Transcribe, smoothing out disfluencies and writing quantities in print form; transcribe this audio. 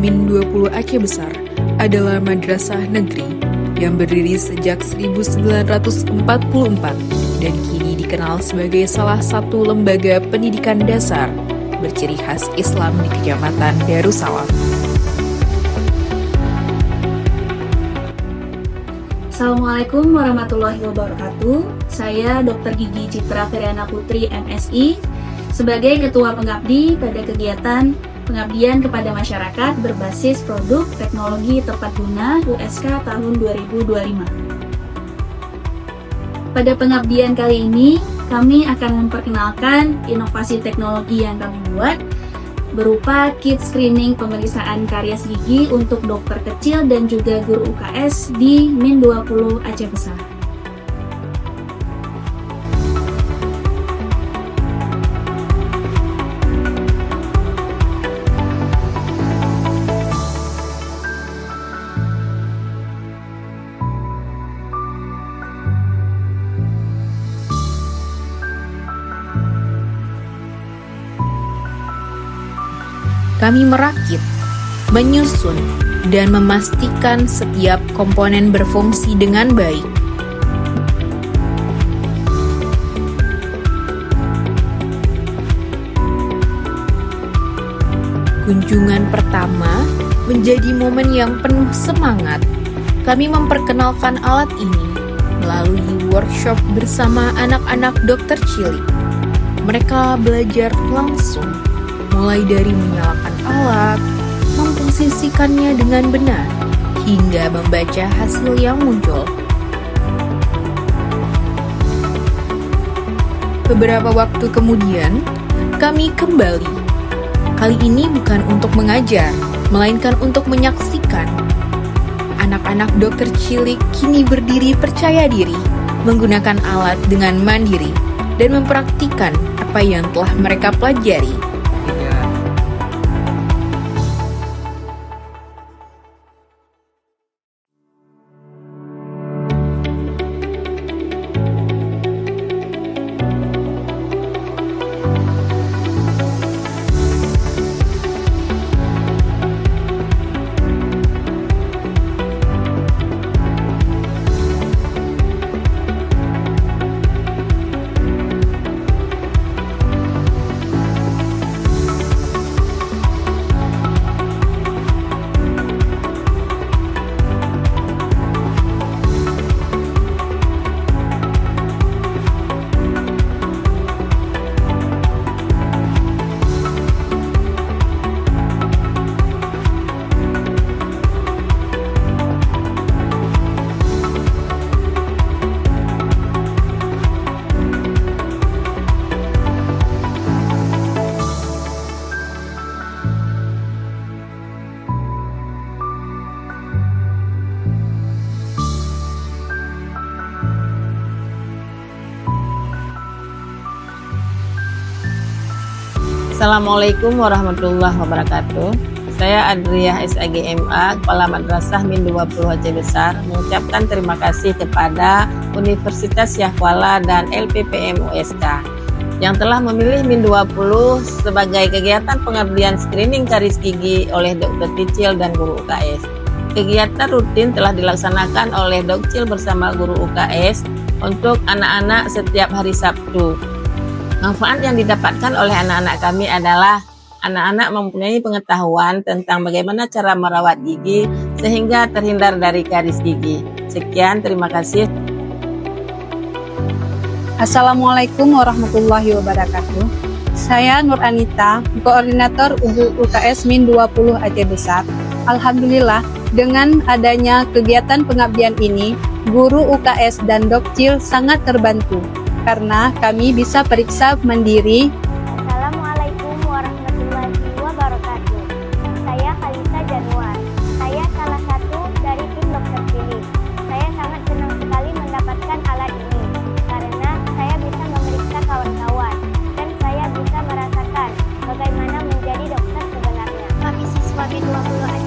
Min 20 Aceh Besar adalah madrasah negeri yang berdiri sejak 1944 dan kini dikenal sebagai salah satu lembaga pendidikan dasar berciri khas Islam di Kecamatan Darussalam. Assalamualaikum warahmatullahi wabarakatuh. Saya Dr. Gigi Citra Feryana Putri, MSI, sebagai Ketua Pengabdi pada kegiatan pengabdian kepada masyarakat berbasis produk teknologi tepat guna USK tahun 2025. Pada pengabdian kali ini, kami akan memperkenalkan inovasi teknologi yang kami buat berupa kit screening pemeriksaan karies gigi untuk dokter kecil dan juga guru UKS di Min 20 Aceh Besar. Kami merakit, menyusun, dan memastikan setiap komponen berfungsi dengan baik. Kunjungan pertama menjadi momen yang penuh semangat. Kami memperkenalkan alat ini melalui workshop bersama anak-anak dokter cilik. Mereka belajar langsung, mulai dari menyalakan alat, memposisikannya dengan benar, hingga membaca hasil yang muncul. Beberapa waktu kemudian, kami kembali. Kali ini bukan untuk mengajar, melainkan untuk menyaksikan. Anak-anak dokter cilik kini berdiri percaya diri, menggunakan alat dengan mandiri, dan mempraktikkan apa yang telah mereka pelajari. Assalamualaikum warahmatullahi wabarakatuh. Saya Adriah SAGMA, Kepala Madrasah Min 20 Aceh Besar, mengucapkan terima kasih kepada Universitas Syahkuala dan LPPM USK yang telah memilih Min 20 sebagai kegiatan pengabdian screening karies gigi oleh dokter kecil dan guru UKS. Kegiatan rutin telah dilaksanakan oleh Dokcil bersama guru UKS untuk anak-anak setiap hari Sabtu. Manfaat yang didapatkan oleh anak-anak kami adalah anak-anak mempunyai pengetahuan tentang bagaimana cara merawat gigi sehingga terhindar dari karies gigi. Sekian, terima kasih. Assalamualaikum warahmatullahi wabarakatuh. Saya Nur Anita, Koordinator UKS Min 20 Aceh Besar. Alhamdulillah, dengan adanya kegiatan pengabdian ini, guru UKS dan Dokcil sangat terbantu karena kami bisa periksa mandiri. Assalamualaikum warahmatullahi wabarakatuh. Saya Kalisa Januar. Saya salah satu dari tim dokter cilik. Saya sangat senang sekali mendapatkan alat ini karena saya bisa memeriksa kawan-kawan dan saya bisa merasakan bagaimana menjadi dokter sebenarnya. Kami siswa Min 20